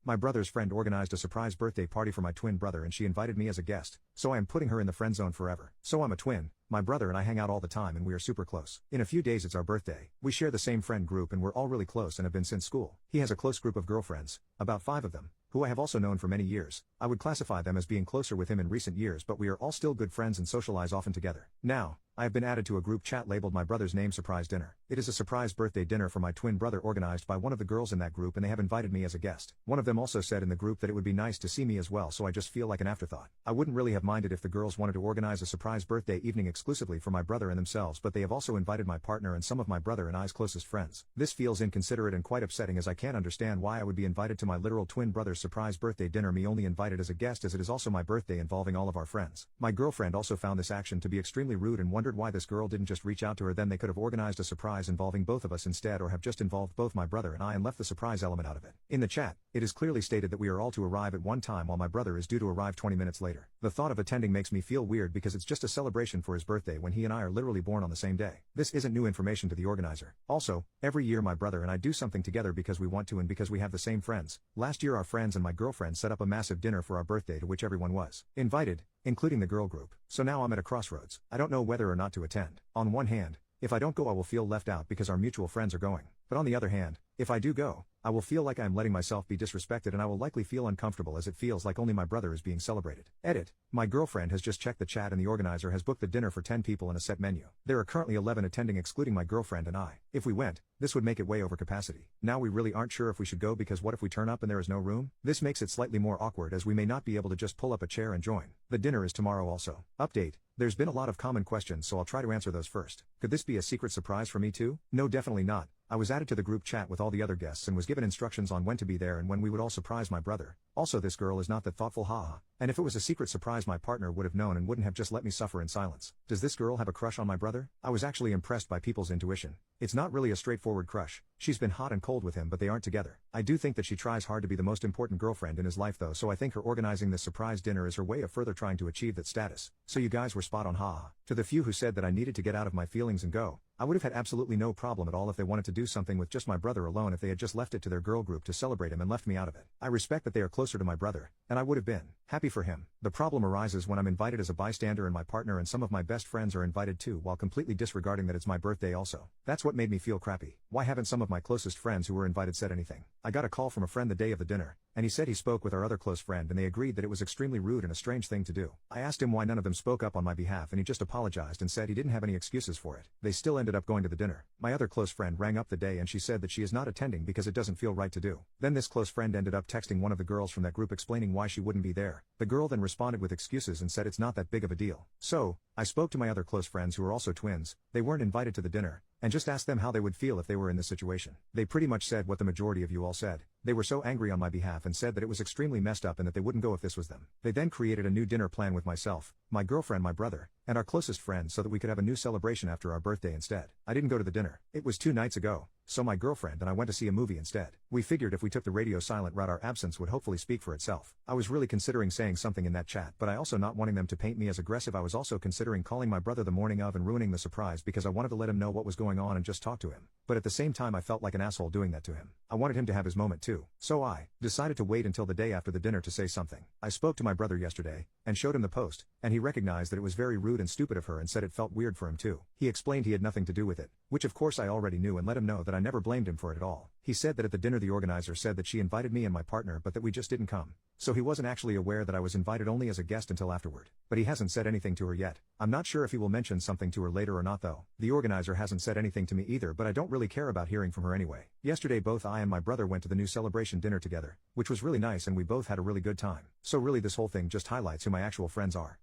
My brother's friend organized a surprise birthday party for my twin brother and she invited me as a guest, so I am putting her in the friend zone forever. So I'm a twin, my brother and I hang out all the time and we are super close. In a few days it's our birthday. We share the same friend group and we're all really close and have been since school. He has a close group of girlfriends, about 5 of them, who I have also known for many years. I would classify them as being closer with him in recent years, but we are all still good friends and socialize often together. Now, I have been added to a group chat labeled my brother's name surprise dinner. It is a surprise birthday dinner for my twin brother organized by one of the girls in that group and they have invited me as a guest. One of them also said in the group that it would be nice to see me as well, so I just feel like an afterthought. I wouldn't really have minded if the girls wanted to organize a surprise birthday evening exclusively for my brother and themselves, but they have also invited my partner and some of my brother and I's closest friends. This feels inconsiderate and quite upsetting as I can't understand why I would be invited to my literal twin brother's surprise birthday dinner, me only invited as a guest, as it is also my birthday involving all of our friends. My girlfriend also found this action to be extremely rude and wondered why this girl didn't just reach out to her. Then they could have organized a surprise involving both of us instead, or have just involved both my brother and I and left the surprise element out of it. In the chat, it is clearly stated that we are all to arrive at one time while my brother is due to arrive 20 minutes later. The thought of attending makes me feel weird because it's just a celebration for his birthday when he and I are literally born on the same day. This isn't new information to the organizer. Also, every year my brother and I do something together because we want to and because we have the same friends. Last year our friends and my girlfriend set up a massive dinner for our birthday to which everyone was invited, including the girl group. So now I'm at a crossroads. I don't know whether or not to attend. On one hand, if I don't go I will feel left out because our mutual friends are going. But on the other hand, if I do go, I will feel like I am letting myself be disrespected and I will likely feel uncomfortable as it feels like only my brother is being celebrated. Edit. My girlfriend has just checked the chat and the organizer has booked the dinner for 10 people and a set menu. There are currently 11 attending excluding my girlfriend and I. If we went, this would make it way over capacity. Now we really aren't sure if we should go because what if we turn up and there is no room? This makes it slightly more awkward as we may not be able to just pull up a chair and join. The dinner is tomorrow also. Update. There's been a lot of common questions so I'll try to answer those first. Could this be a secret surprise for me too? No, definitely not. I was added to the group chat with all the other guests and was given instructions on when to be there and when we would all surprise my brother. Also, this girl is not that thoughtful, haha. And if it was a secret surprise my partner would have known and wouldn't have just let me suffer in silence. Does this girl have a crush on my brother? I was actually impressed by people's intuition. It's not really a straightforward crush. She's been hot and cold with him but they aren't together. I do think that she tries hard to be the most important girlfriend in his life though, so I think her organizing this surprise dinner is her way of further trying to achieve that status. So you guys were spot on, haha. To the few who said that I needed to get out of my feelings and go, I would have had absolutely no problem at all if they wanted to do something with just my brother alone, if they had just left it to their girl group to celebrate him and left me out of it. I respect that they are closer to my brother, and I would have been happy for him. The problem arises when I'm invited as a bystander and my partner and some of my best friends are invited too while completely disregarding that it's my birthday also. That's what made me feel crappy. Why haven't some of my closest friends who were invited said anything? I got a call from a friend the day of the dinner, and he said he spoke with our other close friend and they agreed that it was extremely rude and a strange thing to do. I asked him why none of them spoke up on my behalf and he just apologized and said he didn't have any excuses for it. They still ended up going to the dinner. My other close friend rang up the day and she said that she is not attending because it doesn't feel right to do. Then this close friend ended up texting one of the girls from that group explaining why she wouldn't be there. The girl then responded with excuses and said it's not that big of a deal. So, I spoke to my other close friends who are also twins, they weren't invited to the dinner, and just asked them how they would feel if they were in this situation. They pretty much said what the majority of you all said. They were so angry on my behalf and said that it was extremely messed up and that they wouldn't go if this was them. They then created a new dinner plan with myself, my girlfriend, my brother, and our closest friend so that we could have a new celebration after our birthday instead. I didn't go to the dinner. It was 2 nights ago, so my girlfriend and I went to see a movie instead. We figured if we took the radio silent route our absence would hopefully speak for itself. I was really considering saying something in that chat, but I also not wanting them to paint me as aggressive. I was also considering calling my brother the morning of and ruining the surprise because I wanted to let him know what was going on and just talk to him. But at the same time I felt like an asshole doing that to him. I wanted him to have his moment too. So I decided to wait until the day after the dinner to say something. I spoke to my brother yesterday, and showed him the post, and he recognized that it was very rude and stupid of her and said it felt weird for him too. He explained he had nothing to do with it, which of course I already knew, and let him know that I never blamed him for it at all. He said that at the dinner the organizer said that she invited me and my partner but that we just didn't come. So he wasn't actually aware that I was invited only as a guest until afterward. But he hasn't said anything to her yet. I'm not sure if he will mention something to her later or not though. The organizer hasn't said anything to me either, but I don't really care about hearing from her anyway. Yesterday both I and my brother went to the new celebration dinner together, which was really nice and we both had a really good time. So really this whole thing just highlights who my actual friends are.